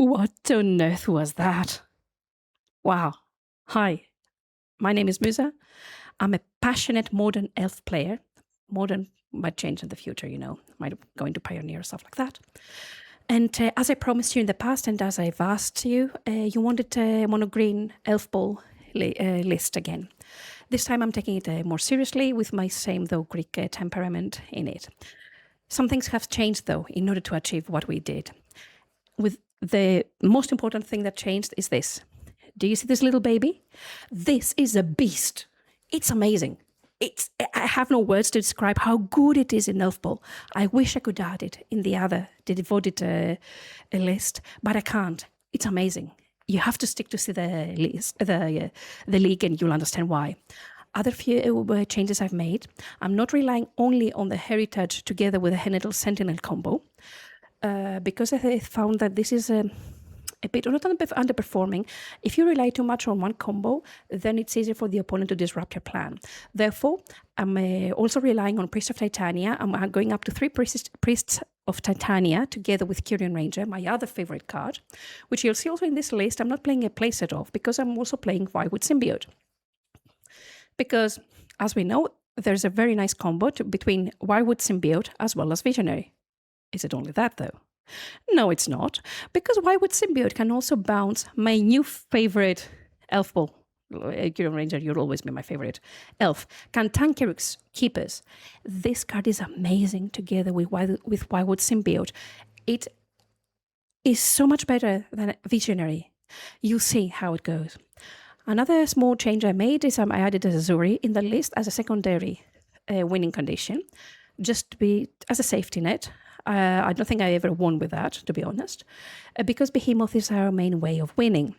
What on earth was that? Wow. Hi, my name is Musa. I'm a passionate modern elf player. Modern might change in the future, might go into pioneer, stuff like that. And as I promised you in the past, and as I've asked you, you wanted a mono-green Elfball list again. This time I'm taking it more seriously with my same, though, Greek temperament in it. Some things have changed, though, in order to achieve what we did. With the most important thing that changed is this. Do you see this little baby? This is a beast. It's amazing. I have no words to describe how good it is in Elfball. I wish I could add it in the devoted list, but I can't. It's amazing. You have to stick to see the list, the league, and you'll understand why. Other few changes I've made. I'm not relying only on the heritage together with the Hennetal Sentinel combo, because I found that this is a bit not underperforming. If you rely too much on one combo, then it's easier for the opponent to disrupt your plan. Therefore, I'm also relying on Priest of Titania. I'm going up to 3 Priests of Titania together with Kyrian Ranger, my other favorite card, which you'll see also in this list. I'm not playing a playset of because I'm also playing Wirewood Symbiote. Because, as we know, there's a very nice combo between Wirewood Symbiote as well as Visionary. Is it only that, though? No, it's not, because Wirewood Symbiote can also bounce my new favorite Elfball. Kyrian Ranger, you'll always be my favorite elf. Cantankerous Keepers. This card is amazing together with Wirewood Symbiote. It is so much better than Visionary. You'll see how it goes. Another small change I made is I added a Azuri in the list as a secondary winning condition, just to be as a safety net. I don't think I ever won with that, to be honest, because Behemoth is our main way of winning.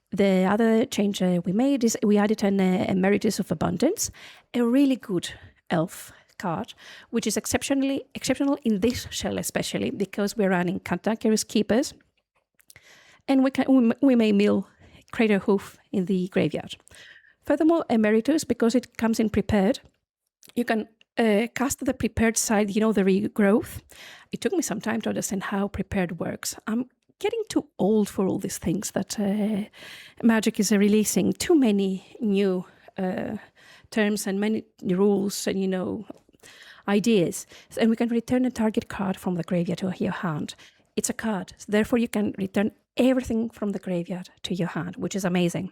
The other change we made is we added an Emeritus of Abundance, a really good elf card, which is exceptional in this shell especially, because we're running Cantankerous Keepers, and we may mill Crater Hoof in the graveyard. Furthermore, Emeritus, because it comes in prepared, you can cast the prepared side, the regrowth. It took me some time to understand how prepared works. I'm getting too old for all these things that Magic is releasing. Too many new terms and many rules and, ideas. And we can return a target card from the graveyard to your hand. It's a card. Therefore, you can return everything from the graveyard to your hand, which is amazing.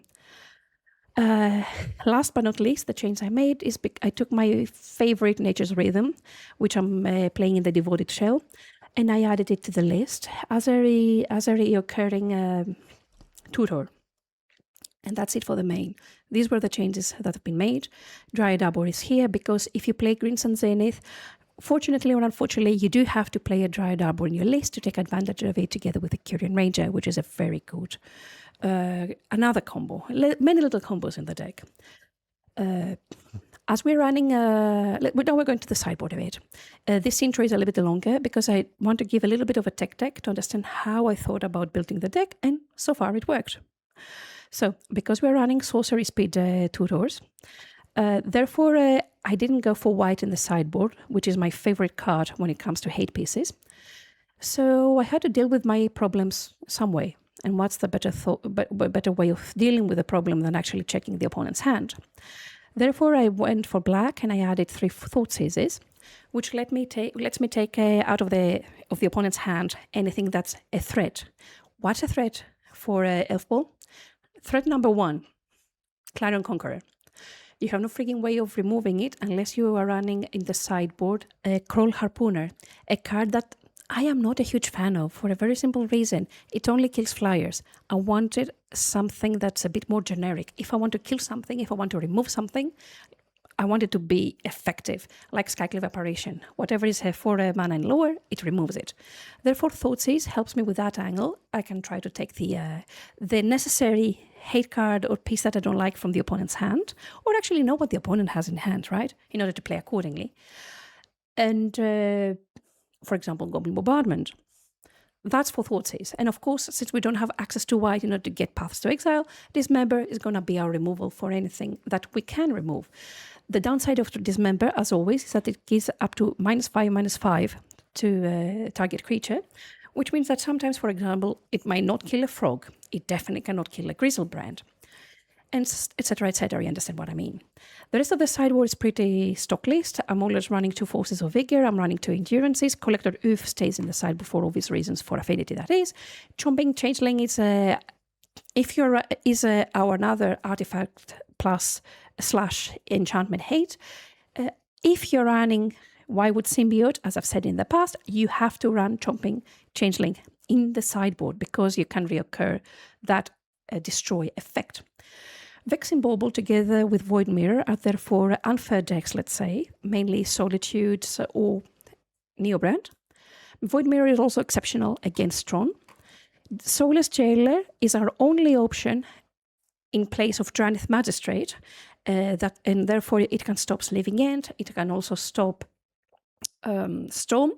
Last but not least, the change I made is I took my favorite Nature's Rhythm, which I'm playing in the Devoted Shell, and I added it to the list as a reoccurring tutor. And that's it for the main. These were the changes that have been made. Dryad Arbor is here because if you play Green Sun Zenith, fortunately or unfortunately, you do have to play a Dryad Arbor in your list to take advantage of it together with the Kyrian Ranger, which is a very good another combo. Many little combos in the deck. As we're running, now we're going to the sideboard of it. This intro is a little bit longer because I want to give a little bit of a tech deck to understand how I thought about building the deck, and so far it worked. So, because we're running Sorcery Speed tutors, therefore I didn't go for white in the sideboard, which is my favorite card when it comes to hate pieces. So I had to deal with my problems some way. And what's the better way of dealing with a problem than actually checking the opponent's hand? Therefore, I went for black and I added 3 Thought Seizes, which lets me take out of the opponent's hand anything that's a threat. What's a threat for Elfball? Threat number 1, Clarion Conqueror. You have no freaking way of removing it unless you are running in the sideboard a Kroll Harpooner, a card that I am not a huge fan of for a very simple reason. It only kills flyers. I wanted something that's a bit more generic. If I want to kill something, if I want to remove something, I want it to be effective, like Skyclave Apparition. Whatever is 4 mana and lower, it removes it. Therefore, Thoughtseize helps me with that angle. I can try to take the necessary hate card or piece that I don't like from the opponent's hand, or actually know what the opponent has in hand, right, in order to play accordingly. And for example, Goblin Bombardment. That's for Thoughtseize. And of course, since we don't have access to white in order to get Paths to Exile, Dismember is going to be our removal for anything that we can remove. The downside of Dismember, as always, is that it gives up to -5/-5 to target creature, which means that sometimes, for example, it might not kill a frog. It definitely cannot kill a grizzlebrand, and etc., etc. You understand what I mean. The rest of the sideboard is pretty stock list. I'm always running 2 forces of vigor. I'm running 2 endurances. Collector Oof stays in the sideboard for obvious reasons, for affinity that is. Chomping Changeling is our another artifact plus / enchantment hate. If you're running Wildwood Symbiote, as I've said in the past, you have to run Chomping Changeling in the sideboard because you can reoccur that destroy effect. Vexing Bauble together with Void Mirror are therefore unfair decks, let's say, mainly Solitudes or Neobrand. Void Mirror is also exceptional against Tron. Soulless Jailer is our only option in place of Dranith Magistrate, and therefore it can stop Living End. It can also stop Storm.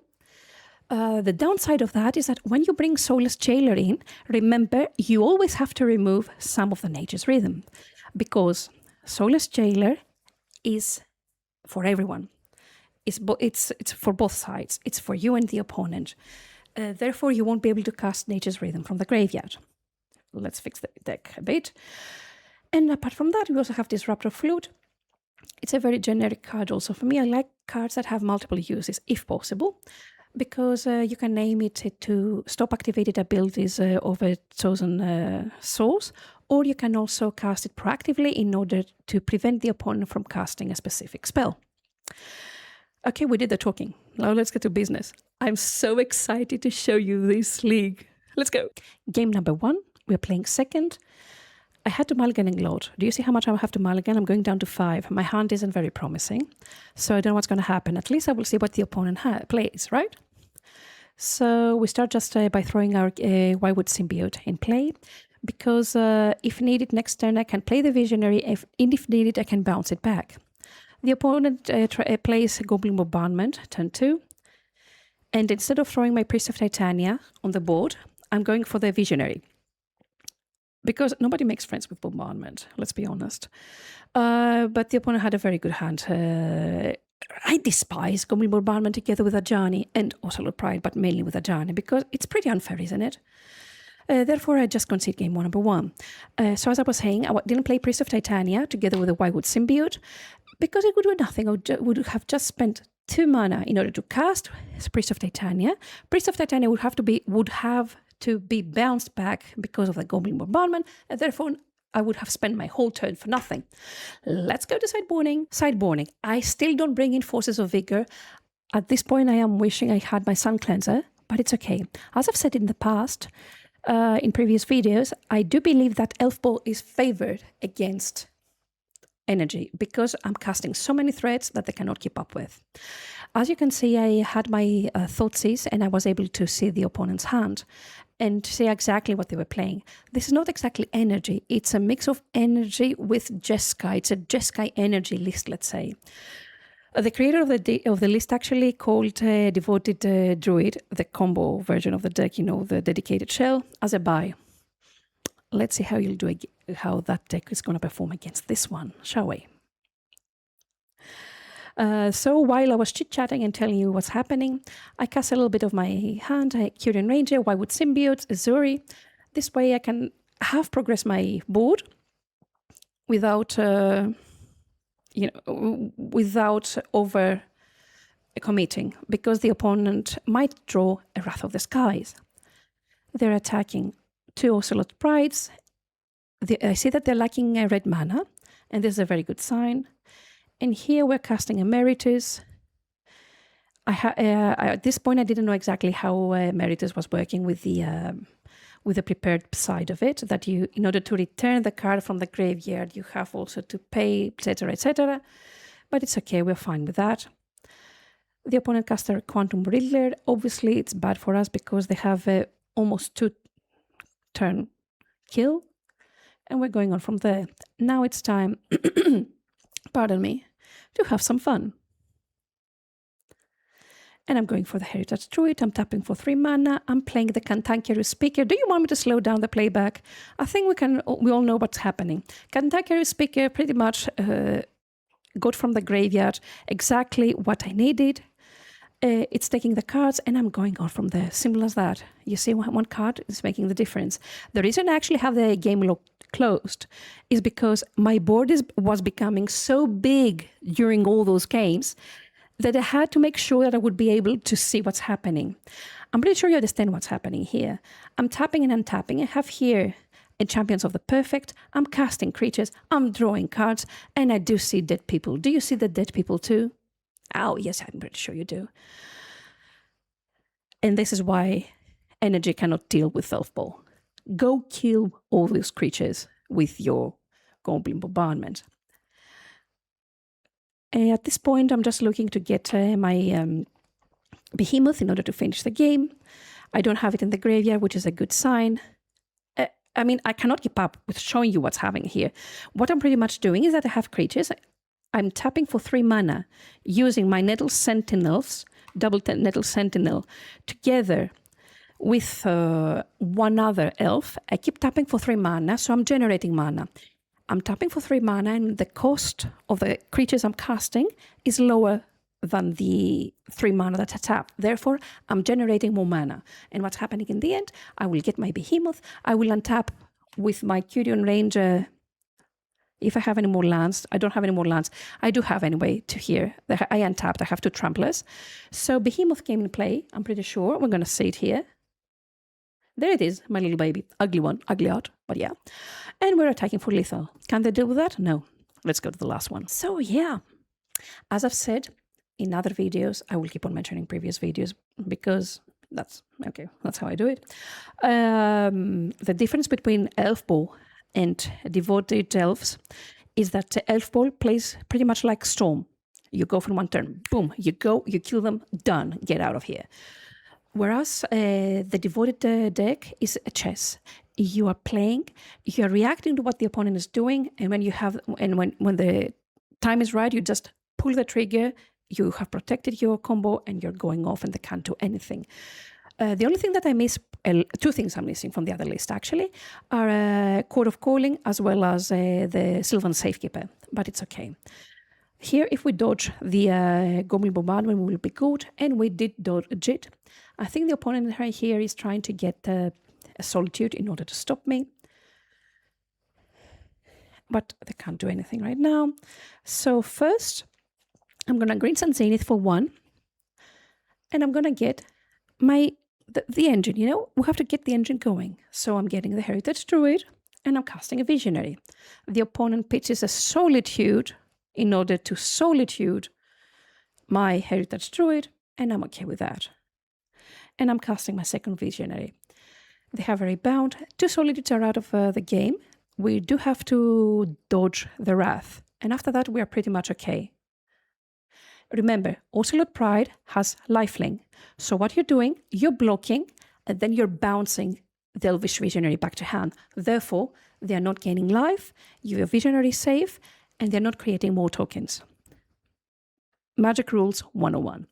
The downside of that is that when you bring Soulless Jailer in, remember you always have to remove some of the Nature's Rhythm, because Soulless Jailer is for everyone. It's for both sides. It's for you and the opponent. Therefore, you won't be able to cast Nature's Rhythm from the graveyard. Let's fix the deck a bit. And apart from that, we also have Disruptor Flute. It's a very generic card also for me. I like cards that have multiple uses, if possible, because you can name it to stop activated abilities of a chosen source, or you can also cast it proactively in order to prevent the opponent from casting a specific spell. Okay, we did the talking. Now let's get to business. I'm so excited to show you this league. Let's go. Game number 1, we're playing second. I had to mulligan and gloat. Do you see how much I have to mulligan? I'm going down to 5. My hand isn't very promising, so I don't know what's going to happen. At least I will see what the opponent plays, right? So we start just by throwing our Wildwood Symbiote in play, because if needed next turn I can play the Visionary, and if needed I can bounce it back. The opponent plays Goblin Bombardment, turn 2, and instead of throwing my Priest of Titania on the board, I'm going for the Visionary. Because nobody makes friends with Bombardment, let's be honest. But the opponent had a very good hand. I despise Goblin Bombardment together with Ajani and Ocelot Pride, but mainly with Ajani, because it's pretty unfair, isn't it? Therefore, I just concede game number 1. So as I was saying, I didn't play Priest of Titania together with the Wildwood Symbiote, because it would do nothing. I would have just spent 2 mana in order to cast Priest of Titania. Priest of Titania would have to be bounced back because of the Goblin Bombardment, and therefore I would have spent my whole turn for nothing. Let's go to sideboarding. Sideboarding. I still don't bring in Forces of Vigor. At this point, I am wishing I had my Sun Cleanser, but it's okay. As I've said in the past, in previous videos, I do believe that Elfball is favored against energy because I'm casting so many threats that they cannot keep up with. As you can see, I had my Thoughtseize and I was able to see the opponent's hand and see exactly what they were playing. This is not exactly energy. It's a mix of energy with Jeskai. It's a Jeskai Energy list, let's say. The creator of the list actually called Devoted Druid, the combo version of the deck, the dedicated shell, as a buy. Let's see how that deck is going to perform against this one, shall we? So while I was chit-chatting and telling you what's happening, I cast a little bit of my hand, Curian Ranger, Wildwood Symbiote, Azuri. This way I can have progressed my board without over committing, because the opponent might draw a Wrath of the Skies. They're attacking 2 Ocelot Prides. I see that they're lacking a red mana, and this is a very good sign. And here we're casting Emeritus. At this point, I didn't know exactly how Emeritus was working with the prepared side of it, that you, in order to return the card from the graveyard, you have also to pay, etc., etc. But it's okay, we're fine with that. The opponent cast a Quantum Riddler. Obviously, it's bad for us because they have almost 2-turn kill, and we're going on from there. Now it's time, pardon me, to have some fun. And I'm going for the Heritage Druid. I'm tapping for 3 mana. I'm playing the Cantankerous Speaker. Do you want me to slow down the playback? I think we all know what's happening. Cantankerous Speaker pretty much got from the graveyard exactly what I needed. it's taking the cards and I'm going on from there. Simple as that. You see, one card is making the difference. The reason I actually have the game closed is because my board was becoming so big during all those games that I had to make sure that I would be able to see what's happening. I'm pretty sure you understand what's happening here. I'm tapping and untapping. I have here a Champions of the Perfect. I'm casting creatures. I'm drawing cards. And I do see dead people. Do you see the dead people too? Oh, yes, I'm pretty sure you do. And this is why energy cannot deal with Elfball. Go kill all those creatures with your Goblin Bombardment. At this point, I'm just looking to get my Behemoth in order to finish the game. I don't have it in the graveyard, which is a good sign. I mean, I cannot keep up with showing you what's happening here. What I'm pretty much doing is that I have creatures. I'm tapping for 3 mana using my Nettle Sentinels, double Nettle Sentinel, together with one other elf. I keep tapping for 3 mana, so I'm generating mana. I'm tapping for 3 mana, and the cost of the creatures I'm casting is lower than the 3 mana that I tap. Therefore, I'm generating more mana. And what's happening in the end, I will get my Behemoth, I will untap with my Curion Ranger. If I have any more lands, I don't have any more lands. I do have anyway to here. I untapped, I have 2 Tramplers. So Behemoth came in play, I'm pretty sure. We're going to see it here. There it is, my little baby. Ugly one, ugly art, but yeah. And we're attacking for lethal. Can they deal with that? No. Let's go to the last one. So yeah, as I've said in other videos, I will keep on mentioning previous videos because that's how I do it. The difference between Elfball and Devoted Elves is that Elfball plays pretty much like Storm. You go for one turn, boom, you go, you kill them, done, get out of here. Whereas the Devoted deck is a chess. You are playing, you are reacting to what the opponent is doing, and when the time is right, you just pull the trigger, you have protected your combo, and you're going off and they can't do anything. The only thing that I miss, 2 things I'm missing from the other list actually, are Court of Calling as well as the Sylvan Safekeeper, but it's okay. Here, if we dodge the Goblin Bombardment, we will be good, and we did dodge it. I think the opponent right here is trying to get a Solitude in order to stop me. But they can't do anything right now. So first, I'm going to Green Sun Zenith for 1. And I'm going to get the engine, you know? We have to get the engine going. So I'm getting the Heritage Druid, and I'm casting a Visionary. The opponent pitches a Solitude in order to Solitude my Heritage Druid, and I'm okay with that. And I'm casting my second Visionary. They have a rebound. 2 Solitudes are out of the game. We do have to dodge the Wrath. And after that, we are pretty much okay. Remember, Ocelot Pride has lifelink. So what you're doing, you're blocking, and then you're bouncing the Elvish Visionary back to hand. Therefore, they are not gaining life, your Visionary is safe, and they're not creating more tokens. Magic Rules 101.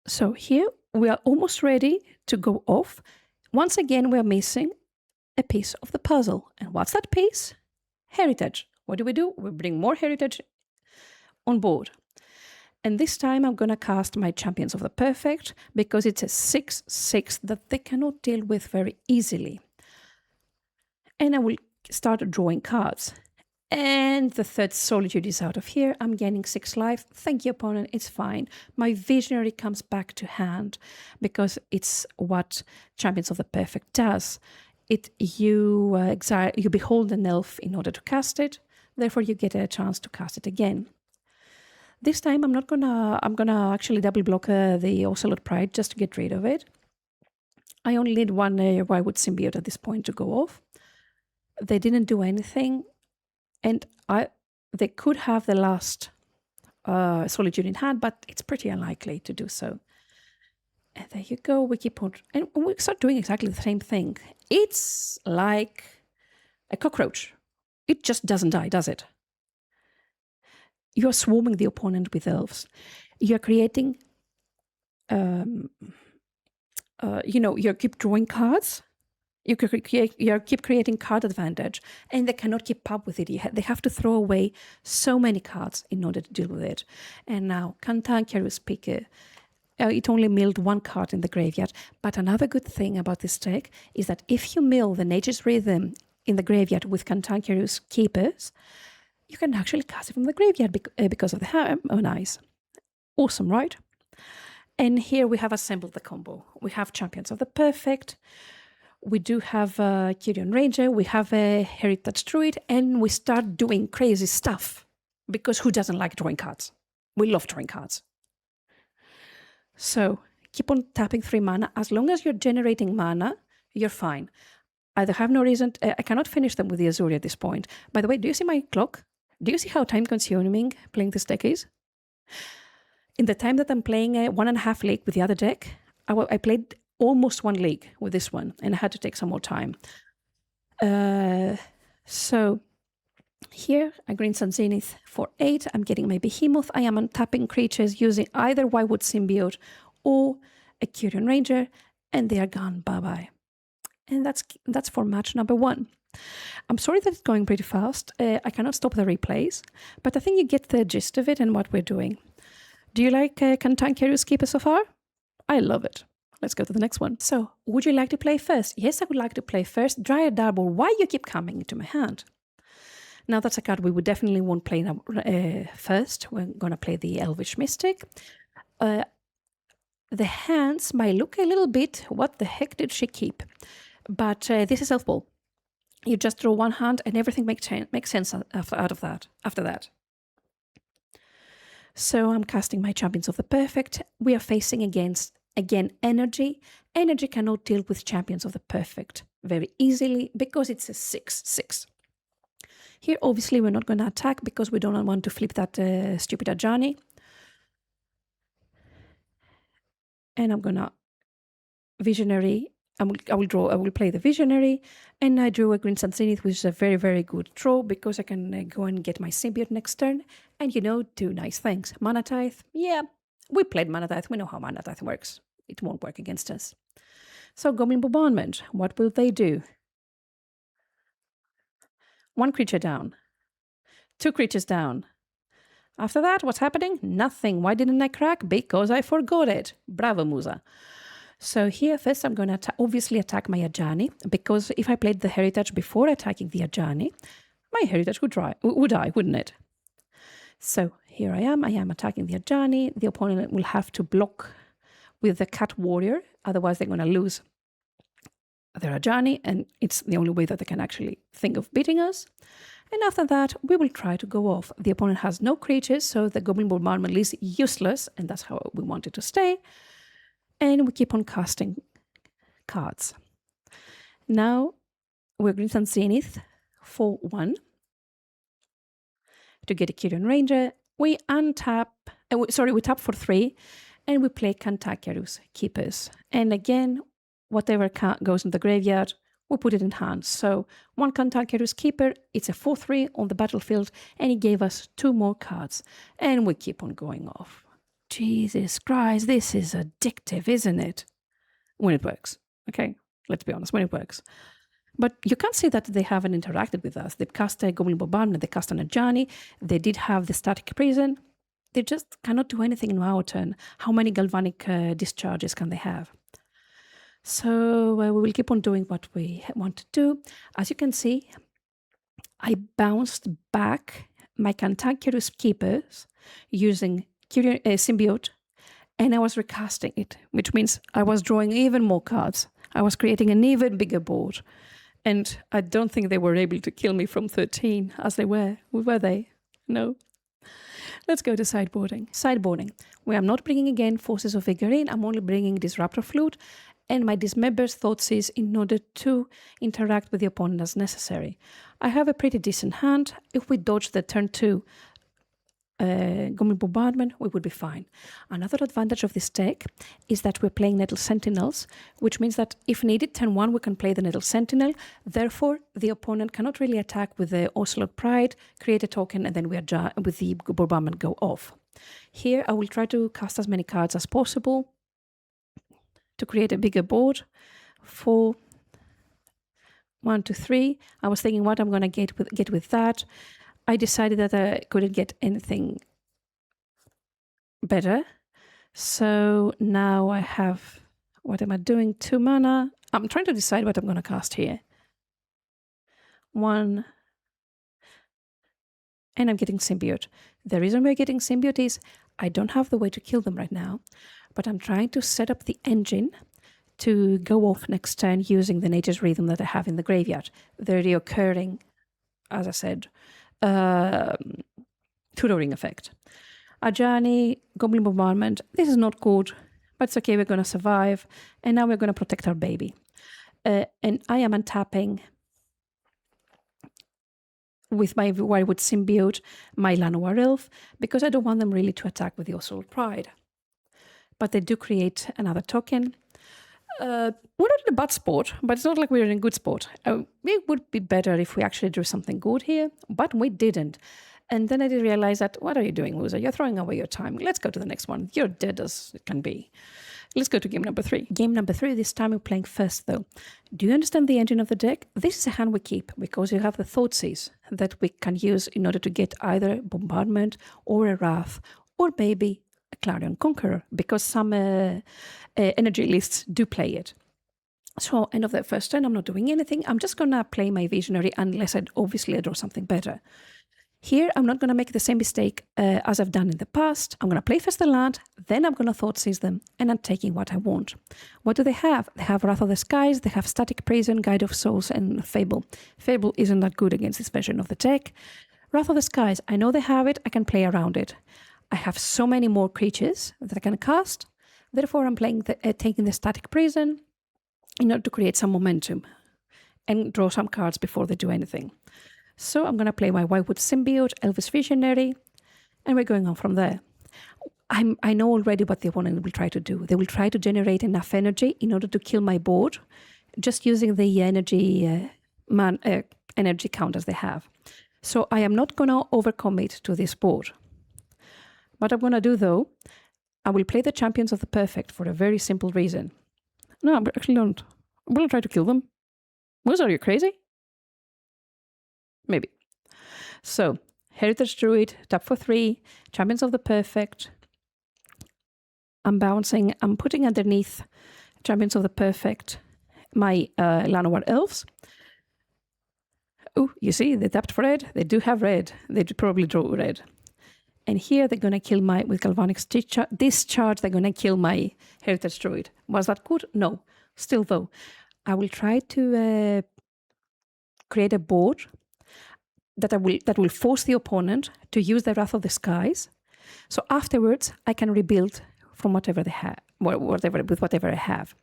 So here, we are almost ready to go off. Once again, we are missing a piece of the puzzle. And what's that piece? Heritage. What do? We bring more heritage on board. And this time I'm going to cast my Champions of the Perfect because it's a 6/6 that they cannot deal with very easily. And I will start drawing cards. And the 3rd Solitude is out of here. I'm gaining 6 life. Thank you, opponent. It's fine. My Visionary comes back to hand because it's what Champions of the Perfect does. You behold an elf in order to cast it. Therefore, you get a chance to cast it again. This time, I'm gonna actually double block the Ocelot Pride just to get rid of it. I only need 1 Wirewood Symbiote at this point to go off. They didn't do anything. And they could have the last Solitude in hand, but it's pretty unlikely to do so. And there you go. We keep on, and we start doing exactly the same thing. It's like a cockroach. It just doesn't die, does it? You're swarming the opponent with elves. You're creating, you keep drawing cards. You keep creating card advantage, and they cannot keep up with it. They have to throw away so many cards in order to deal with it. And now, Cantankerous Picker. It only milled one card in the graveyard. But another good thing about this deck is that if you mill the Nature's Rhythm in the graveyard with Cantankerous Keepers, you can actually cast it from the graveyard because of the Harmonize. Awesome, right? And here we have assembled the combo. We have Champions of the Perfect. We do have Kyrian Ranger. We have a Heritage Druid. And we start doing crazy stuff. Because who doesn't like drawing cards? We love drawing cards. So keep on tapping 3 mana. As long as you're generating mana, you're fine. I have no reason. I cannot finish them with the Azuri at this point. By the way, do you see my clock? Do you see how time-consuming playing this deck is? In the time that I'm playing a 1.5 league with the other deck, I played almost 1 league with this one, and I had to take some more time. So here, a Green Sun Zenith for 8. I'm getting my Behemoth. I am untapping creatures using either Whitewood Symbiote or a Kyrian Ranger, and they are gone. Bye-bye. And that's for match number 1. I'm sorry that it's going pretty fast. I cannot stop the replays, but I think you get the gist of it and what we're doing. Do you like Cantankerous Keeper so far? I love it. Let's go to the next one. So, would you like to play first? Yes, I would like to play first. Dryad Arbor, why you keep coming into my hand? Now that's a card we would definitely won't play first. We're going to play the Elvish Mystic. The hands might look a little bit, what the heck did she keep? But this is Elfball. You just draw 1 hand and everything makes sense out of that, after that. So I'm casting my Champions of the Perfect. We are facing against, again, Energy. Energy cannot deal with Champions of the Perfect very easily because it's a 6/6. Here, obviously, we're not going to attack because we don't want to flip that stupid Ajani. And I'm going to Visionary. I will play the Visionary. And I drew a Green Sun Zenith, which is a very, very good draw because I can go and get my Symbiote next turn. And, do nice things. Mana Tithe. Yeah, we played Mana Tithe. We know how Mana Tithe works. It won't work against us. So, Goblin Bombardment. What will they do? 1 creature down. 2 creatures down. After that, what's happening? Nothing. Why didn't I crack? Because I forgot it. Bravo, Musa. So here, first I'm going to obviously attack my Ajani, because if I played the Heritage before attacking the Ajani, my Heritage would die, wouldn't it? So here I am attacking the Ajani. The opponent will have to block with the Cat Warrior, otherwise they're going to lose their Ajani, and it's the only way that they can actually think of beating us. And after that, we will try to go off. The opponent has no creatures, so the Goblin Bombardment is useless, and that's how we want it to stay. And we keep on casting cards. Now, we're Green Sun Zenith for 1. To get a Kyrian Ranger, we tap for 3, and we play Cantankerous Keepers. And again, whatever goes in the graveyard, we put it in hand. So 1 Cantankerous Keeper, it's a 4/3 on the battlefield, and he gave us 2 more cards. And we keep on going off. Jesus Christ, this is addictive, isn't it? When it works. Okay, let's be honest, when it works. But you can't say that they haven't interacted with us. They cast a Goblin Bombardment, they cast an Ajani, they did have the Static Prison. They just cannot do anything in our turn. How many Galvanic discharges can they have? So we will keep on doing what we want to do. As you can see, I bounced back my Cantankerous Keepers using Symbiote, and I was recasting it, which means I was drawing even more cards. I was creating an even bigger board. And I don't think they were able to kill me from 13 as they were. Were they? No. Let's go to sideboarding. Sideboarding. Where I'm not bringing again Forces of Vigor in, I'm only bringing Disruptor Flute and my Dismember's Thoughtseize in order to interact with the opponent as necessary. I have a pretty decent hand. If we dodge the turn 2 Goblin Bombardment, we would be fine. Another advantage of this deck is that we're playing Nettle Sentinels, which means that if needed, turn 1 we can play the Nettle Sentinel. Therefore, the opponent cannot really attack with the Ocelot Pride, create a token, and then we with the Bombardment go off. Here, I will try to cast as many cards as possible to create a bigger board for 1, 2, 3. I was thinking what I'm going to get with that. I decided that I couldn't get anything better. So now I have, what am I doing? 2 mana. I'm trying to decide what I'm going to cast here. 1. And I'm getting Symbiote. The reason we're getting Symbiote is I don't have the way to kill them right now, but I'm trying to set up the engine to go off next turn using the Nature's Rhythm that I have in the graveyard. The reoccurring, as I said, tutoring effect. Ajani, Goblin Bombardment. This is not good, but it's okay. We're going to survive. And now we're going to protect our baby. And I am untapping with my Wirewood Symbiote, my Llanowar Elf, because I don't want them really to attack with the Assault Pride. But they do create another token. We're not in a bad spot, but it's not like we're in a good spot. It would be better if we actually drew something good here, but we didn't. And then I did realize that, what are you doing, loser? You're throwing away your time. Let's go to the next one. You're dead as it can be. Let's go to game number 3. Game number 3, this time we're playing first, though. Do you understand the engine of the deck? This is a hand we keep because you have the Thoughtseize that we can use in order to get either Bombardment or a Wrath or maybe a Clarion Conqueror, because some energy lists do play it. So end of the first turn, I'm not doing anything. I'm just going to play my Visionary unless I draw something better. Here, I'm not going to make the same mistake as I've done in the past. I'm going to play first the land, then I'm going to Thoughtseize them, and I'm taking what I want. What do they have? They have Wrath of the Skies, they have Static Prison, Guide of Souls, and Fable. Fable isn't that good against this version of the deck. Wrath of the Skies, I know they have it, I can play around it. I have so many more creatures that I can cast, therefore I'm playing taking the Static Prison in order to create some momentum and draw some cards before they do anything. So I'm going to play my Wirewood Symbiote, Elves Visionary, and we're going on from there. I know already what the opponent will try to do. They will try to generate enough energy in order to kill my board, just using the energy counters they have. So I am not going to overcommit to this board. What I'm going to do, though, I will play the Champions of the Perfect for a very simple reason. No, I actually don't. I'm going to try to kill them. Are you crazy? Maybe. So, Heritage Druid, tap for 3, Champions of the Perfect. I'm bouncing, I'm putting underneath Champions of the Perfect my Llanowar Elves. Oh, you see, they tapped for red. They do have red. They do probably draw red. And here they're going to kill with Galvanic Discharge, they're going to kill my Heritage Druid. Was that good? No. Still, though, I will try to create a board that will force the opponent to use the Wrath of the Skies. So afterwards, I can rebuild from whatever they have, with whatever I have.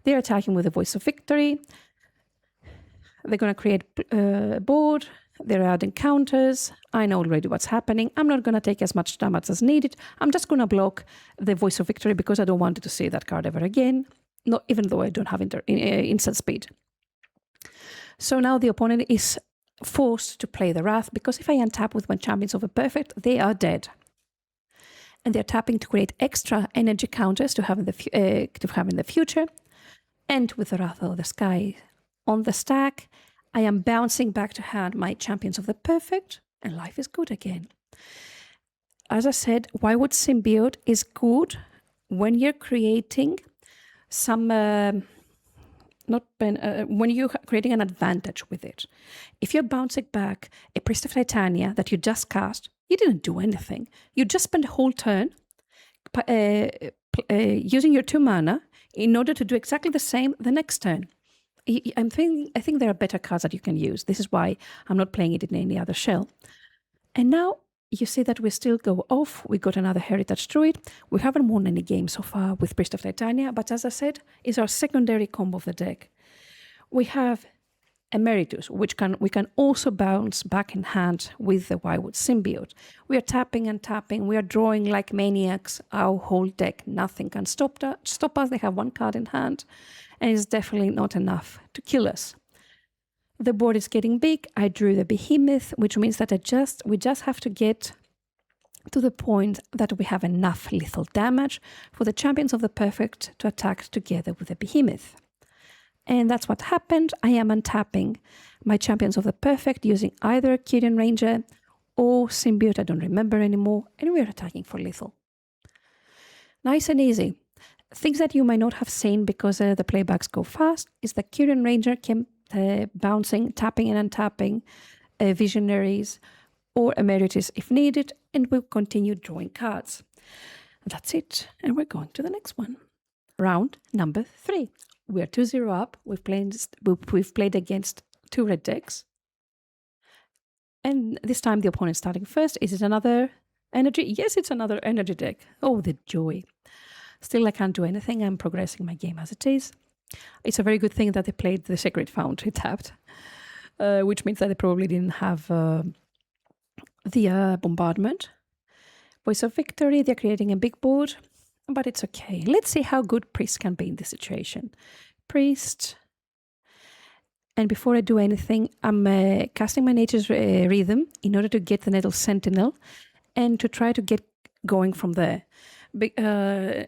They're attacking with the Voice of Victory. They're going to create a board. They're adding counters. I know already what's happening. I'm not going to take as much damage as needed. I'm just going to block the Voice of Victory because I don't want to see that card ever again, not even though I don't have instant speed. So now the opponent is forced to play the Wrath, because if I untap with my Champions of the Perfect, they are dead. And they're tapping to create extra energy counters to have in the future. And with the Wrath of the Sky on the stack, I am bouncing back to hand my Champions of the Perfect, and life is good again. As I said, Wirewood Symbiote is good when you're creating some... when you're creating an advantage with it. If you're bouncing back a Priest of Titania that you just cast, you didn't do anything. You just spent a whole turn using your 2 mana in order to do exactly the same the next turn. I think there are better cards that you can use. This is why I'm not playing it in any other shell. And now you see that we still go off. We got another Heritage Druid. We haven't won any games so far with Priest of Titania, but as I said, is our secondary combo of the deck. We have Emeritus, which we can also bounce back in hand with the Wirewood Symbiote. We are tapping and tapping. We are drawing like maniacs. Our whole deck, nothing can stop us. They have 1 card in hand, and it's definitely not enough to kill us. The board is getting big. I drew the Behemoth, which means that we just have to get to the point that we have enough lethal damage for the Champions of the Perfect to attack together with the Behemoth. And that's what happened. I am untapping my Champions of the Perfect using either Kyrian Ranger or Symbiote, I don't remember anymore, and we're attacking for lethal. Nice and easy. Things that you might not have seen because the playbacks go fast is the Kyrian Ranger kept bouncing, tapping and untapping Visionaries or Emeritus if needed, and we'll continue drawing cards. That's it, and we're going to the next one. Round number 3. We're 2-0 up. We've played against 2 red decks. And this time the opponent's starting first. Is it another energy? Yes, it's another energy deck. Oh, the joy. Still, I can't do anything. I'm progressing my game as it is. It's a very good thing that they played the Sacred Foundry tapped, which means that they probably didn't have the bombardment. Voice of Victory, they're creating a big board, but it's okay. Let's see how good Priest can be in this situation. Priest. And before I do anything, I'm casting my Nature's Rhythm in order to get the Nettle Sentinel and to try to get going from there. The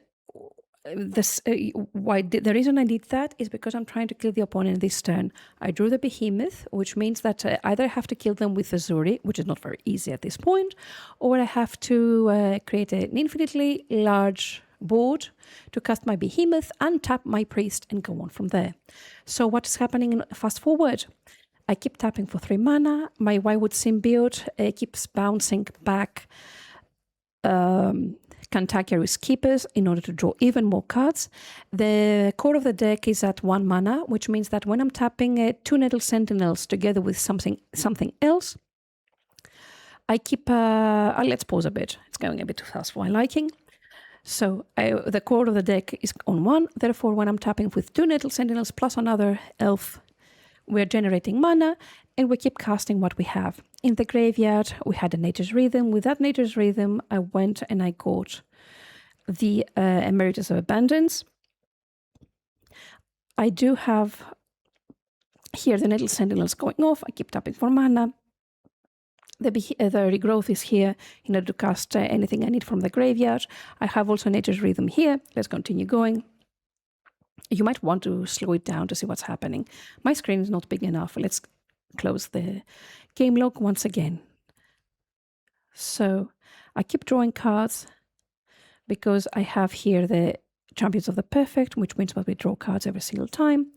reason I did that is because I'm trying to kill the opponent this turn. I drew the Behemoth, which means that either I have to kill them with Azuri, which is not very easy at this point, or I have to create an infinitely large board to cast my Behemoth, untap my Priest, and go on from there. So what is happening in fast forward? I keep tapping for 3 mana. My Whitewood Symbiote keeps bouncing back Cantankerous Keepers in order to draw even more cards. The core of the deck is at 1 mana, which means that when I'm tapping 2 Nettle Sentinels together with something else, I keep... let's pause a bit. It's going a bit too fast for my liking. So the core of the deck is on 1. Therefore, when I'm tapping with 2 Nettle Sentinels plus another elf, we're generating mana, and we keep casting what we have. In the graveyard, we had a Nature's Rhythm. With that Nature's Rhythm, I went and I got the Emeritus of Abundance. I do have here the Nettle Sentinels going off. I keep tapping for mana. The Regrowth is here in order to cast anything I need from the graveyard. I have also Nature's Rhythm here. Let's continue going. You might want to slow it down to see what's happening. My screen is not big enough. Let's close the game log once again. So I keep drawing cards because I have here the Champions of the Perfect, which means that we draw cards every single time.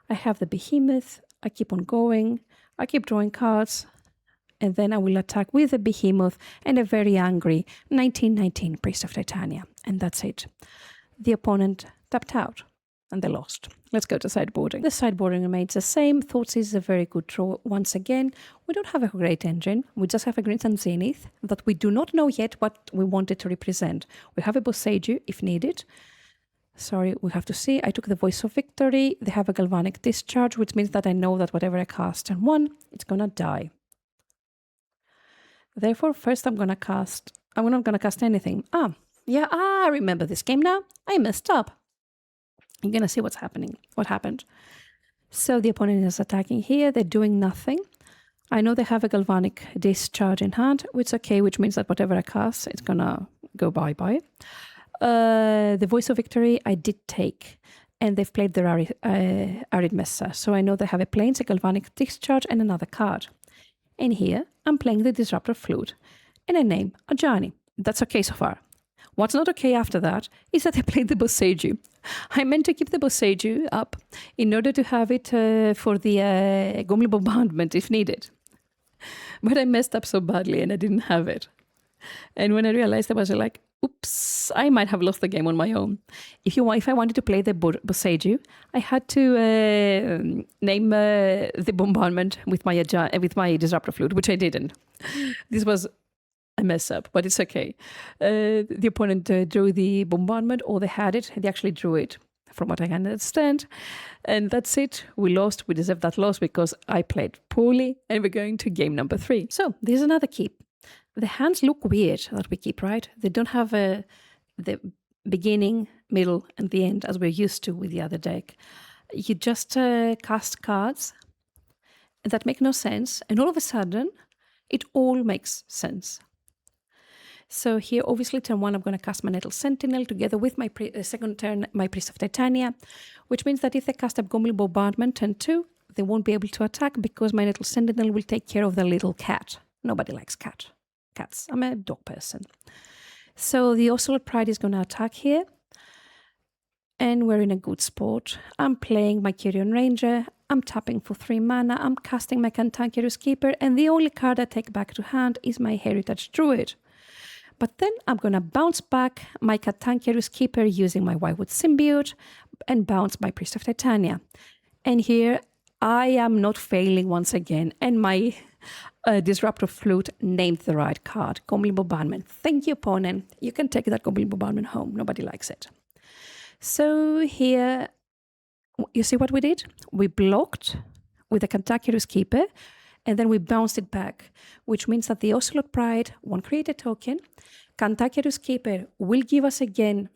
I have the Behemoth. I keep on going. I keep drawing cards. And then I will attack with the Behemoth and a very angry 1919 Priest of Titania. And that's it. The opponent tapped out. And they lost. Let's go to sideboarding. The sideboarding remains the same. Thoughts is a very good draw. Once again, we don't have a great engine. We just have a Green Sun Zenith that we do not know yet what we want it to represent. We have a Boseiju if needed. Sorry, we have to see. I took the Voice of Victory. They have a Galvanic Discharge, which means that I know that whatever I cast turn 1, it's going to die. Therefore, first I'm not going to cast anything. I remember this game now. I messed up. I'm going to see what's happening. What happened? So the opponent is attacking here. They're doing nothing. I know they have a Galvanic Discharge in hand, which is okay, which means that whatever I cast, it's going to go bye-bye. The Voice of Victory I did take, and they've played their Arid Mesa. So I know they have a Plains, a Galvanic Discharge, and another card. And here, I'm playing the Disruptor Flute, and I name Ajani. That's okay so far. What's not okay after that is that I played the Boseiju. I meant to keep the Boseiju up in order to have it for the Gomli Bombardment if needed. But I messed up so badly and I didn't have it. And when I realized, I was like, oops, I might have lost the game on my own. If I wanted to play the Boseiju, I had to name the Bombardment with my Disruptor Flute, which I didn't. This was a mess up, but it's okay. The opponent drew the Bombardment, or they had it. They actually drew it, from what I can understand. And that's it. We lost. We deserve that loss because I played poorly, and we're going to game number 3. So there's another keep. The hands look weird that we keep, right? They don't have the beginning, middle, and the end as we're used to with the other deck. You just cast cards that make no sense, and all of a sudden, it all makes sense. So here, obviously, turn 1, I'm going to cast my Nettle Sentinel together with my second turn, my Priest of Titania, which means that if they cast a Goblin Bombardment turn 2, they won't be able to attack because my Nettle Sentinel will take care of the little cat. Nobody likes cats. I'm a dog person. So the Ocelot Pride is going to attack here. And we're in a good spot. I'm playing my Kyrian Ranger. I'm tapping for 3 mana. I'm casting my Cantankerous Keeper. And the only card I take back to hand is my Heritage Druid. But then I'm going to bounce back my Cantankerous Keeper using my Whitewood Symbiote and bounce my Priest of Titania. And here I am not failing once again. And my Disruptive Flute named the right card, Goblin Bombardment. Thank you, opponent. You can take that Goblin Bombardment home. Nobody likes it. So here, you see what we did? We blocked with the Cantankerous Keeper, and then we bounced it back, which means that the Ocelot Pride won't create a token. Cantankerous Keeper will give us again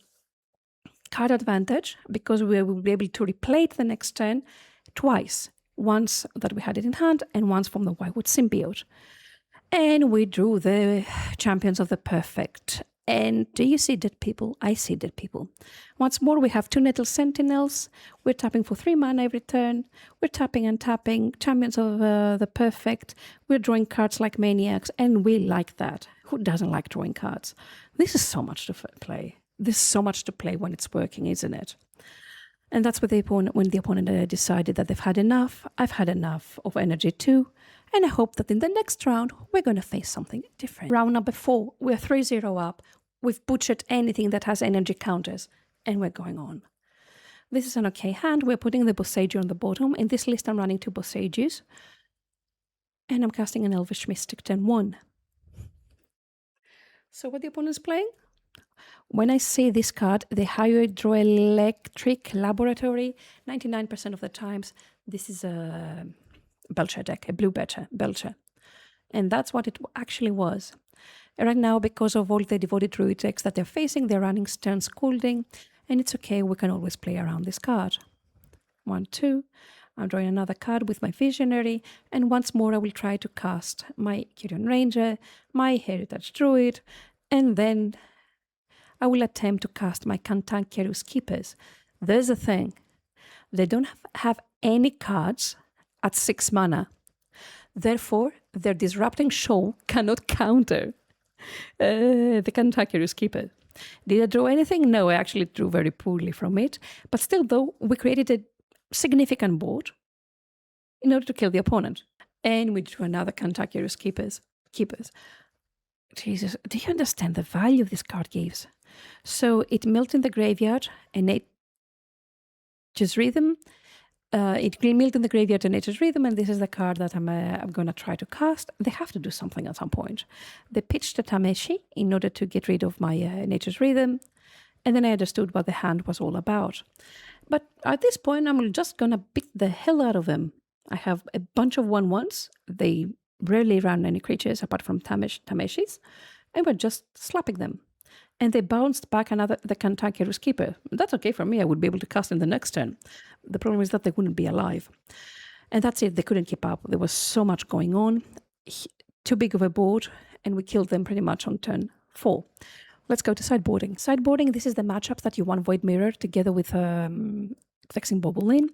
card advantage because we will be able to replay it the next turn twice. Once that we had it in hand and once from the Whitewood Symbiote. And we drew the Champions of the Perfect. And do you see dead people? I see dead people. Once more, we have 2 Nettle Sentinels. We're tapping for 3 mana every turn. We're tapping and tapping. Champions of the Perfect. We're drawing cards like maniacs, and we like that. Who doesn't like drawing cards? This is so much to play. This is so much to play when it's working, isn't it? And that's what when the opponent decided that they've had enough. I've had enough of energy too. And I hope that in the next round, we're going to face something different. Round number 4, we're 3-0 up. We've butchered anything that has energy counters. And we're going on. This is an okay hand. We're putting the Bossage on the bottom. In this list, I'm running 2 Bossages. And I'm casting an Elvish Mystic turn 1. So what the opponent's playing? When I say this card, the Hydroelectric Laboratory, 99% of the times, this is a Belcher deck, a blue Belcher. And that's what it actually was. Right now, because of all the Devoted Druid decks that they're facing, they're running Stern Scolding, and it's okay, we can always play around this card. 1, 2, I'm drawing another card with my Visionary, and once more I will try to cast my Kyrian Ranger, my Heritage Druid, and then I will attempt to cast my Cantankerous Keepers. There's a thing. They don't have any cards at 6 mana. Therefore, their Disrupting Shoal cannot counter the Cantankerous Keeper. Did I draw anything? No, I actually drew very poorly from it. But still, though, we created a significant board in order to kill the opponent. And we drew another Cantankerous Keepers. Jesus, do you understand the value this card gives? So it milled in the graveyard, and Nature's Rhythm. It milled in the graveyard and Nature's Rhythm, and this is the card that I'm going to try to cast. They have to do something at some point. They pitched a Tameshi in order to get rid of my Nature's Rhythm, and then I understood what the hand was all about. But at this point, I'm just going to beat the hell out of them. I have a bunch of 1/1s. They rarely run any creatures apart from Tameshis, and we're just slapping them. And they bounced back the Cantankerous Keeper. That's okay for me. I would be able to cast in the next turn. The problem is that they wouldn't be alive. And that's it. They couldn't keep up. There was so much going on. Too big of a board. And we killed them pretty much on turn 4. Let's go to sideboarding. Sideboarding, this is the matchup that you want Void Mirror together with Vexing Bobble in.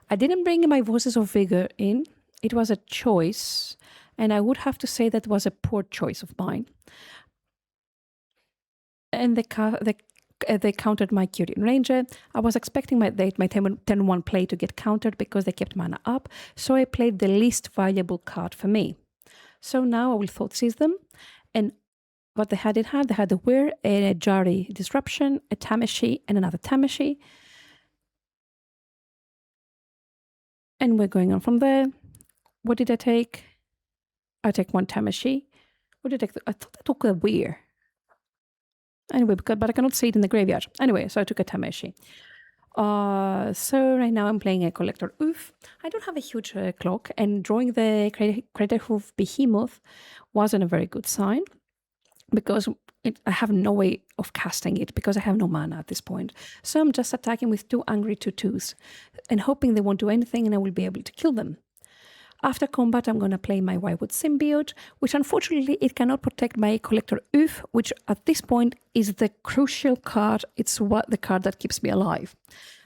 I didn't bring my Voices of Vigor in. It was a choice. And I would have to say that was a poor choice of mine. And they countered my Kyrian Ranger. I was expecting my 10-1 play to get countered because they kept mana up, so I played the least valuable card for me. So now I will Thoughtseize them, and what they had in hand, they had a Weir, a Jari Disruption, a Tameshi, and another Tameshi. And we're going on from there. What did I take? I take 1 Tameshi. What did I take? I thought I took a Weir. Anyway, but I cannot see it in the graveyard. Anyway, so I took a Tameshi. So right now I'm playing a Collector Oof. I don't have a huge clock, and drawing the Crater Hoof Behemoth wasn't a very good sign because I have no way of casting it because I have no mana at this point. So I'm just attacking with 2 angry 2/2s and hoping they won't do anything and I will be able to kill them. After combat, I'm going to play my Whitewood Symbiote, which unfortunately it cannot protect my Collector Oof, which at this point is the crucial card. It's the card that keeps me alive.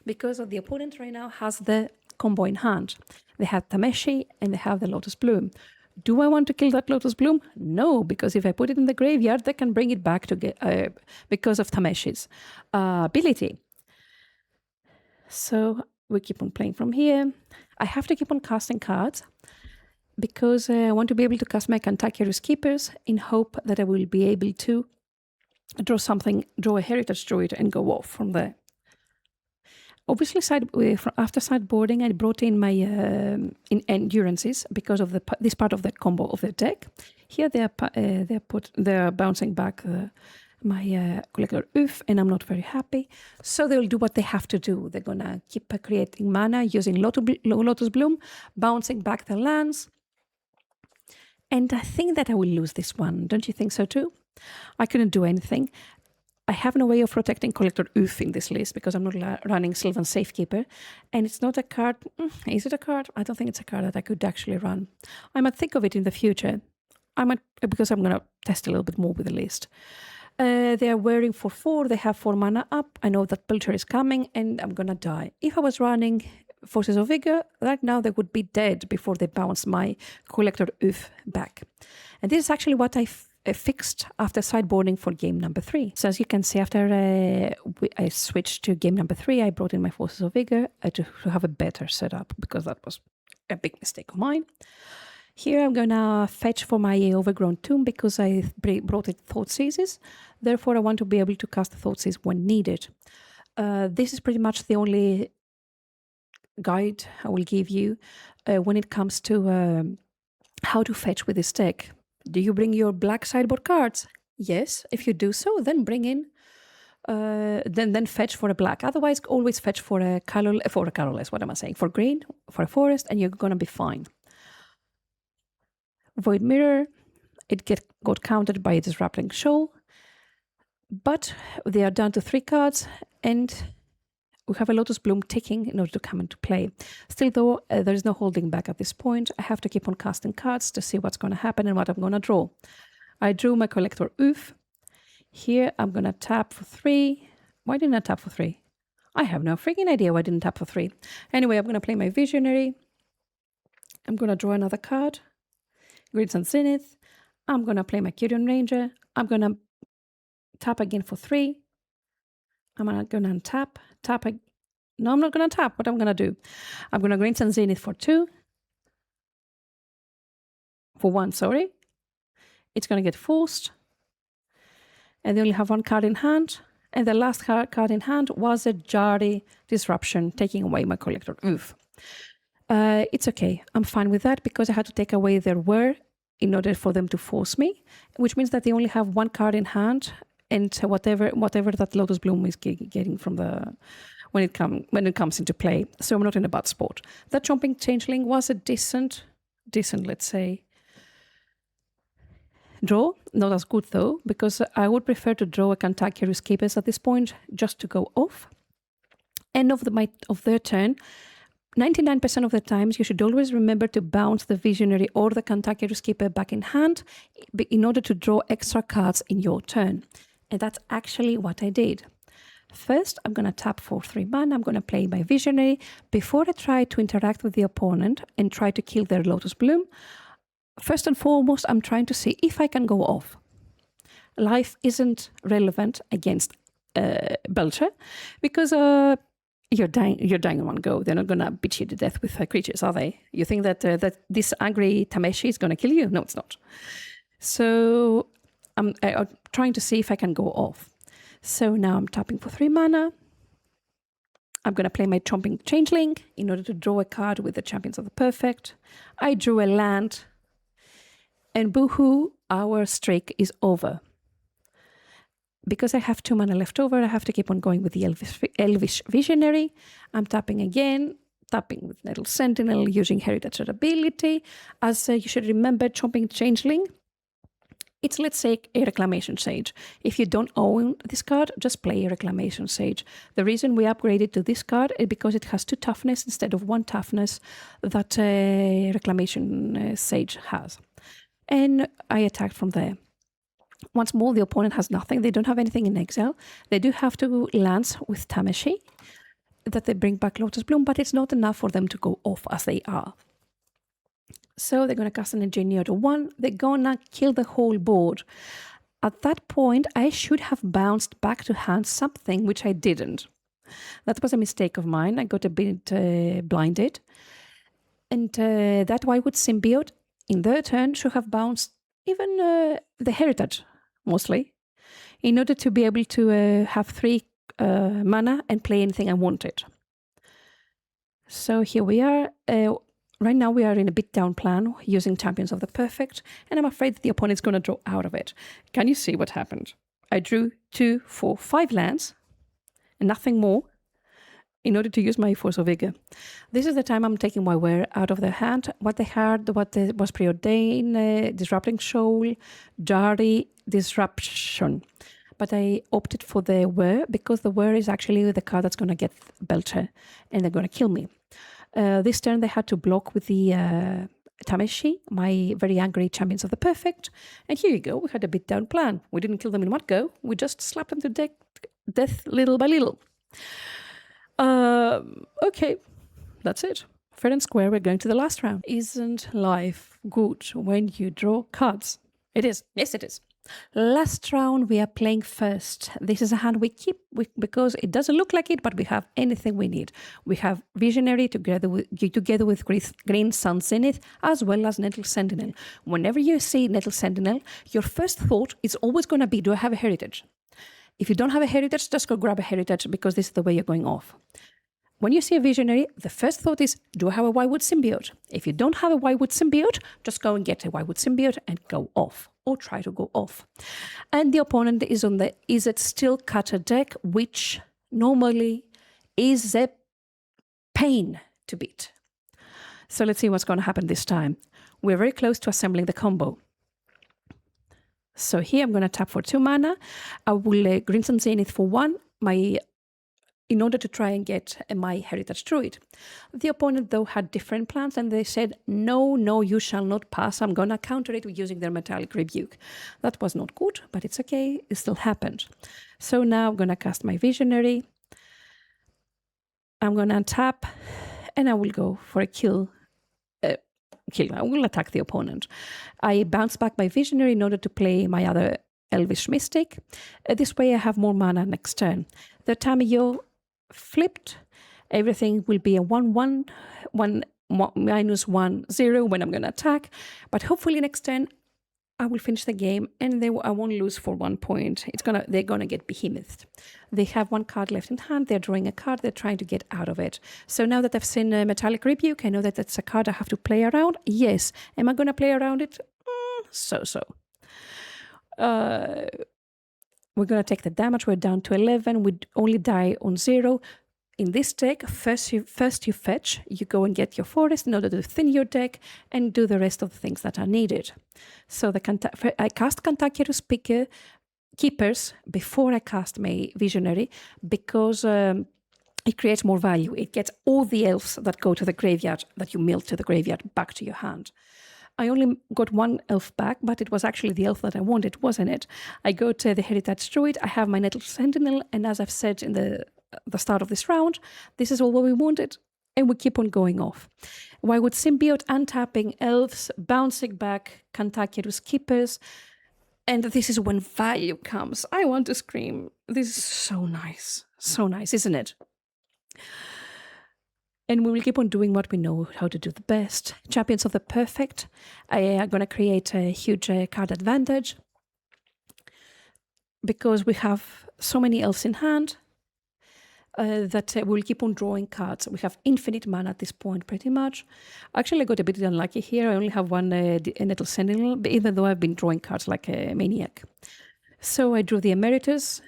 Because the opponent right now has the combo in hand. They have Tameshi and they have the Lotus Bloom. Do I want to kill that Lotus Bloom? No, because if I put it in the graveyard, they can bring it back to because of Tameshi's ability. So we keep on playing from here. I have to keep on casting cards because I want to be able to cast my Cantankerous Keepers in hope that I will be able to draw a Heritage Druid and go off from there. Obviously, after sideboarding, I brought in my endurances because of this part of the combo of the deck. Here they're bouncing back my Collector Oof, and I'm not very happy. So they'll do what they have to do. They're gonna keep creating mana using Lotus Bloom, bouncing back the lands. And I think that I will lose this one. Don't you think so too? I couldn't do anything. I have no way of protecting Collector Oof in this list because I'm not running Sylvan Safekeeper. And it's not a card. Is it a card? I don't think it's a card that I could actually run. I might think of it in the future. Because I'm going to test a little bit more with the list. They are wearing for 4. They have 4 mana up. I know that Belcher is coming and I'm going to die. If I was running Forces of Vigor, right now they would be dead before they bounce my Collector Oof back. And this is actually what I fixed after sideboarding for game number 3. So as you can see, after I switched to game number 3, I brought in my Forces of Vigor to have a better setup because that was a big mistake of mine. Here I'm going to fetch for my Overgrown Tomb because I brought it Thoughtseizes. Therefore, I want to be able to cast the Thoughtseize when needed. This is pretty much the only guide I will give you when it comes to how to fetch with this deck. Do you bring your black sideboard cards? Yes. If you do so, then bring in, then fetch for a black. Otherwise, always fetch for a colorless. What am I saying? For green, for a forest, and you're gonna be fine. Void Mirror, it got countered by a Disrupting Shoal, but they are down to 3 cards, and we have a Lotus Bloom ticking in order to come into play. Still though, there is no holding back at this point. I have to keep on casting cards to see what's going to happen and what I'm going to draw. I drew my Collector Oof. Here I'm going to tap for 3. Why didn't I tap for 3? I have no freaking idea why I didn't tap for 3. Anyway, I'm going to play my Visionary. I'm going to draw another card. Crimson Zenith. I'm going to play my Curion Ranger. I'm going to tap again for 3. I'm going to untap. No, I'm not going to tap. What I'm going to do? I'm going to Crimson Zenith for 2. For 1, sorry. It's going to get forced. And they only have 1 card in hand. And the last card in hand was a Jardy Disruption, taking away my Collector Oof. It's okay. I'm fine with that because I had to take away their Whir in order for them to force me, which means that they only have 1 card in hand, and whatever that Lotus Bloom is getting from the when it comes into play. So I'm not in a bad spot. That Chomping Changeling was a decent, let's say, draw. Not as good though, because I would prefer to draw a Cantankerous Keepers at this point just to go off. End of their turn. 99% of the times, you should always remember to bounce the Visionary or the Cantankerous Keeper back in hand in order to draw extra cards in your turn. And that's actually what I did. First, I'm going to tap for 3 mana. I'm going to play my Visionary. Before I try to interact with the opponent and try to kill their Lotus Bloom, first and foremost, I'm trying to see if I can go off. Life isn't relevant against Belcher because you're dying in one go. They're not going to beat you to death with creatures, are they? You think that this angry Tameshi is going to kill you? No, it's not. So I'm trying to see if I can go off. So now I'm tapping for 3 mana. I'm going to play my Chomping Changeling in order to draw a card with the Champions of the Perfect. I drew a land. And boohoo, our streak is over. Because I have 2 mana left over, I have to keep on going with the Elvish Visionary. I'm tapping again, tapping with Nettle Sentinel, using Heritage ability. As you should remember, Chomping Changeling It's, let's say, a Reclamation Sage. If you don't own this card, just play a Reclamation Sage. The reason we upgraded to this card is because it has 2 toughness instead of 1 toughness that Reclamation Sage has. And I attacked from there. Once more, the opponent has nothing. They don't have anything in exile. They do have 2 lands with Tameshi that they bring back Lotus Bloom, but it's not enough for them to go off as they are. So they're going to cast an Engineer to 1. They're going to kill the whole board. At that point, I should have bounced back to hand something, which I didn't. That was a mistake of mine. I got a bit blinded. And that Whitewood Symbiote, in their turn, should have bounced even the Heritage, mostly, in order to be able to have 3 mana and play anything I wanted. So here we are. Right now we are in a beatdown plan using Champions of the Perfect, and I'm afraid that the opponent's going to draw out of it. Can you see what happened? I drew 2, 4, 5 lands, and nothing more, in order to use my Force of Vigor. This is the time I'm taking my Wear out of their hand. What they had, was Preordain, Disrupting Shoal, Jari, Disruption. But I opted for the Wear because the Wear is actually the card that's going to get Belcher, and they're going to kill me. This turn they had to block with the Tameshi, my very angry Champions of the Perfect. And here you go, we had a beatdown plan. We didn't kill them in one go, we just slapped them to death little by little. Okay, that's it. Fair and square, we're going to the last round. Isn't life good when you draw cards? It is. Yes, it is. Last round, we are playing first. This is a hand we keep because it doesn't look like it, but we have anything we need. We have Visionary together with Green Sun Zenith, as well as Nettle Sentinel. Whenever you see Nettle Sentinel, your first thought is always going to be, do I have a Heritage? If you don't have a Heritage, just go grab a Heritage because this is the way you're going off. When you see a Visionary, the first thought is, do I have a Whitewood Symbiote? If you don't have a Whitewood Symbiote, just go and get a Whitewood Symbiote and go off, or try to go off. And the opponent is on the Izzet Steel Cutter deck, which normally is a pain to beat. So let's see what's going to happen this time. We're very close to assembling the combo. So here I'm going to tap for 2 mana. I will Green Sun Zenith for 1, in order to try and get my Heritage Druid. The opponent, though, had different plans, and they said, no, you shall not pass. I'm going to counter it using their Metallic Rebuke. That was not good, but it's okay. It still happened. So now I'm going to cast my Visionary. I'm going to untap, and I will go for a kill. I will attack the opponent. I bounce back my Visionary in order to play my other Elvish Mystic. This way I have more mana next turn. The Tamiyo flipped. Everything will be a 1-1, 1 -1, 0 when I'm going to attack. But hopefully next turn I will finish the game and I won't lose for 1 point. They're gonna get behemouthed. They have 1 card left in hand. They're drawing a card. They're trying to get out of it. So now that I've seen Metallic Rebuke, I know that that's a card I have to play around. Yes. Am I going to play around it? So. We're going to take the damage. We're down to 11. We only die on 0. In this deck, first you fetch, you go and get your forest in order to thin your deck and do the rest of the things that are needed. So I cast Cantankerous Keepers before I cast my Visionary because it creates more value. It gets all the elves that go to the graveyard, that you mill to the graveyard, back to your hand. I only got 1 elf back, but it was actually the elf that I wanted, wasn't it? I go to the Heritage Druid, I have my Nettle Sentinel, and as I've said in the start of this round, this is all what we wanted, and we keep on going off. Whitewood Symbiote, untapping elves, bouncing back, Cantankerous Keepers, and this is when value comes. I want to scream. This is so nice, isn't it? And we will keep on doing what we know how to do the best. Champions of the Perfect. I am going to create a huge card advantage because we have so many elves in hand that we'll keep on drawing cards. We have infinite mana at this point, pretty much. Actually, I got a bit unlucky here. I only have 1 Nettle Sentinel, even though I've been drawing cards like a maniac. So I drew the Emeritus.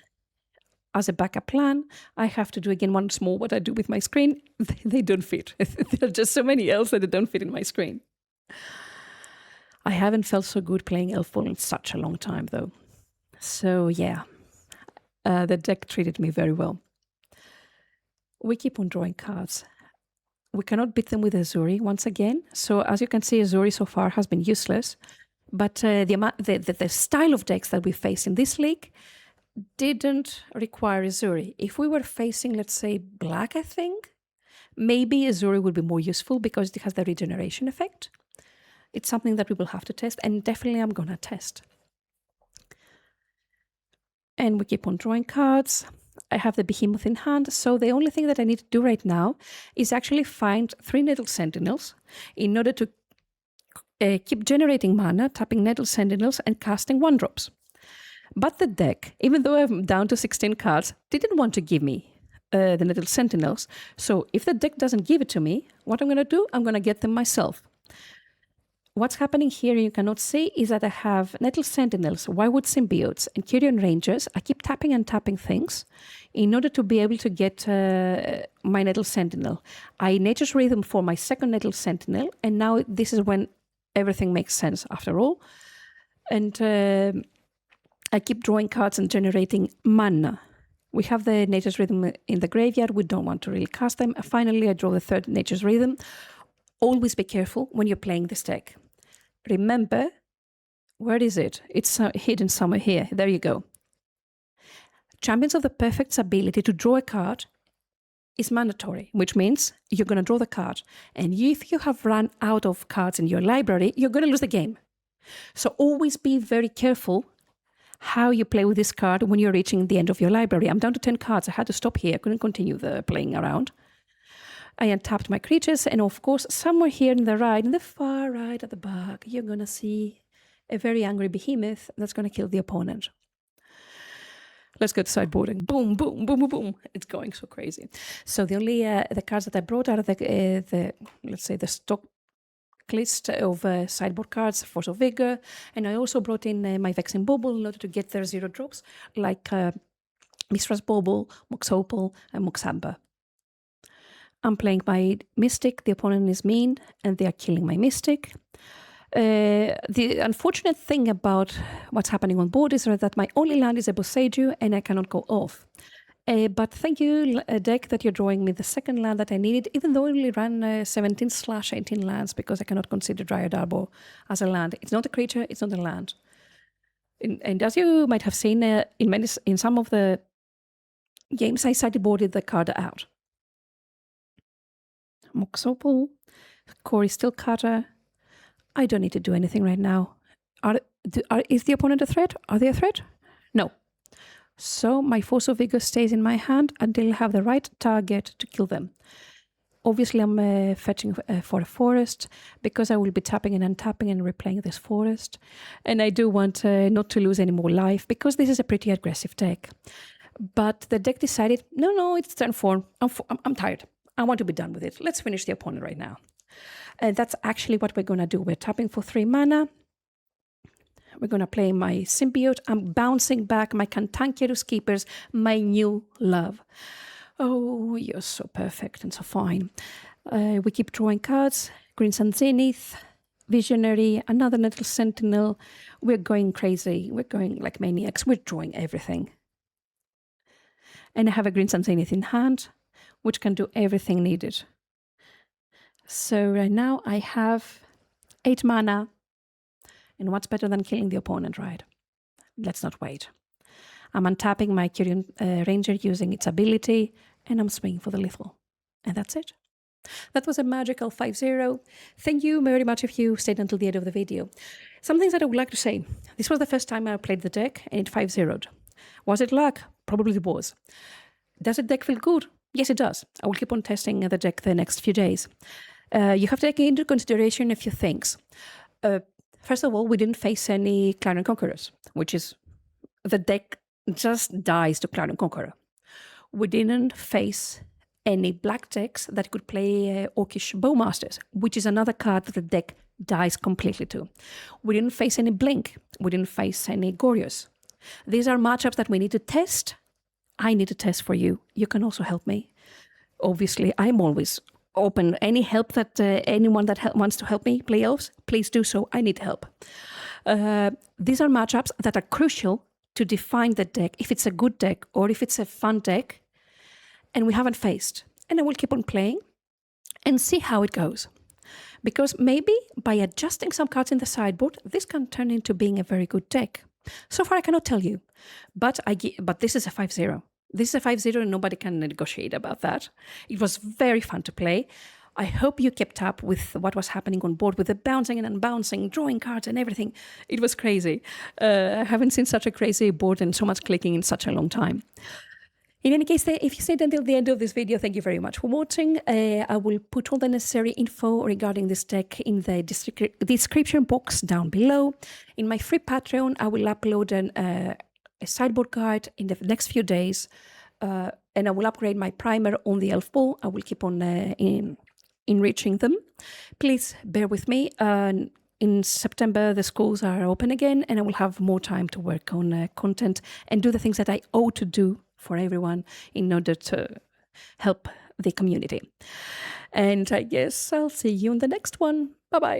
As a backup plan, I have to do again once more what I do with my screen. They don't fit. There are just so many elves that they don't fit in my screen. I haven't felt so good playing Elfball in such a long time, though. So yeah, the deck treated me very well. We keep on drawing cards. We cannot beat them with Azuri once again. So as you can see, Azuri so far has been useless. But the style of decks that we face in this league didn't require Azuri. If we were facing, let's say, black, I think, maybe Azuri would be more useful because it has the regeneration effect. It's something that we will have to test, and definitely I'm going to test. And we keep on drawing cards. I have the Behemoth in hand, so the only thing that I need to do right now is actually find 3 Nettle Sentinels in order to keep generating mana, tapping Nettle Sentinels and casting 1-drops. But the deck, even though I'm down to 16 cards, didn't want to give me the Nettle Sentinels. So if the deck doesn't give it to me, what I'm going to do, I'm going to get them myself. What's happening here you cannot see is that I have Nettle Sentinels, Wirewood Symbiotes, and Kyrian Rangers. I keep tapping and tapping things in order to be able to get my Nettle Sentinel. I Nature's Rhythm for my second Nettle Sentinel, and now this is when everything makes sense after all. And I keep drawing cards and generating mana. We have the Nature's Rhythm in the graveyard. We don't want to really cast them. Finally, I draw the third Nature's Rhythm. Always be careful when you're playing this deck. Remember, where is it? It's hidden somewhere here. There you go. Champions of the Perfect's ability to draw a card is mandatory, which means you're going to draw the card. And if you have run out of cards in your library, you're going to lose the game. So always be very careful how you play with this card when you're reaching the end of your library. I'm down to 10 cards. I had to stop here. I couldn't continue the playing around. I untapped my creatures, and of course, somewhere here in the far right at the back, you're going to see a very angry behemoth that's going to kill the opponent. Let's go to sideboarding. Boom, boom, boom, boom, boom. It's going so crazy. So the only the cards that I brought out of the let's say the stock list of sideboard cards, Force of Vigor, and I also brought in my Vexing Bauble in order to get their 0-drops, like Mistress Bauble, Mox Opal, and Mox Amber. I'm playing my Mystic, the opponent is mean, and they are killing my Mystic. The unfortunate thing about what's happening on board is that my only land is a Boseiju, and I cannot go off. But thank you, deck, that you're drawing me the second land that I needed, even though I only ran 17/18 lands, because I cannot consider Dryad Arbor as a land. It's not a creature, it's not a land. And as you might have seen in some of the games, I sideboarded the card out. Mox Opal, Core is still Cutter. I don't need to do anything right now. Is the opponent a threat? Are they a threat? No. So my Force of Vigor stays in my hand until I have the right target to kill them. Obviously, I'm fetching for a forest because I will be tapping and untapping and replaying this forest. And I do want not to lose any more life because this is a pretty aggressive deck. But the deck decided, no, it's turn 4. I'm tired. I want to be done with it. Let's finish the opponent right now. And that's actually what we're going to do. We're tapping for 3 mana. We're going to play my Symbiote. I'm bouncing back my Cantankerous Keepers, my new love. Oh, you're so perfect and so fine. We keep drawing cards. Green Sun Zenith, Visionary, another Nettle Sentinel. We're going crazy. We're going like maniacs. We're drawing everything. And I have a Green Sun Zenith in hand, which can do everything needed. So right now I have 8 mana. And what's better than killing the opponent, right? Let's not wait. I'm untapping my Kyrian Ranger using its ability, and I'm swinging for the lethal. And that's it. That was a magical 5-0. Thank you very much if you stayed until the end of the video. Some things that I would like to say. This was the first time I played the deck, and it 5-0'd. Was it luck? Probably it was. Does the deck feel good? Yes, it does. I will keep on testing the deck the next few days. You have to take into consideration a few things. First of all, we didn't face any Clarion Conquerors, which is the deck just dies to Clarion Conqueror. We didn't face any black decks that could play Orcish Bowmasters, which is another card that the deck dies completely to. We didn't face any Blink. We didn't face any Gorios. These are matchups that we need to test. I need to test for you. You can also help me. Obviously, I'm always open any help that anyone that wants to help me play elves, please do so. I need help. These are matchups that are crucial to define the deck, if it's a good deck or if it's a fun deck, and we haven't faced. And I will keep on playing and see how it goes. Because maybe by adjusting some cards in the sideboard, this can turn into being a very good deck. So far, I cannot tell you, but this is a 5-0. This is a 5-0 and nobody can negotiate about that. It was very fun to play. I hope you kept up with what was happening on board with the bouncing and unbouncing, drawing cards and everything. It was crazy. I haven't seen such a crazy board and so much clicking in such a long time. In any case, if you stayed until the end of this video, thank you very much for watching. I will put all the necessary info regarding this deck in the description box down below. In my free Patreon, I will upload a sideboard guide in the next few days, and I will upgrade my primer on the Elfball. I will keep on enriching them. Please bear with me. In September, the schools are open again, and I will have more time to work on content and do the things that I owe to do for everyone in order to help the community. And I guess I'll see you in the next one. Bye-bye.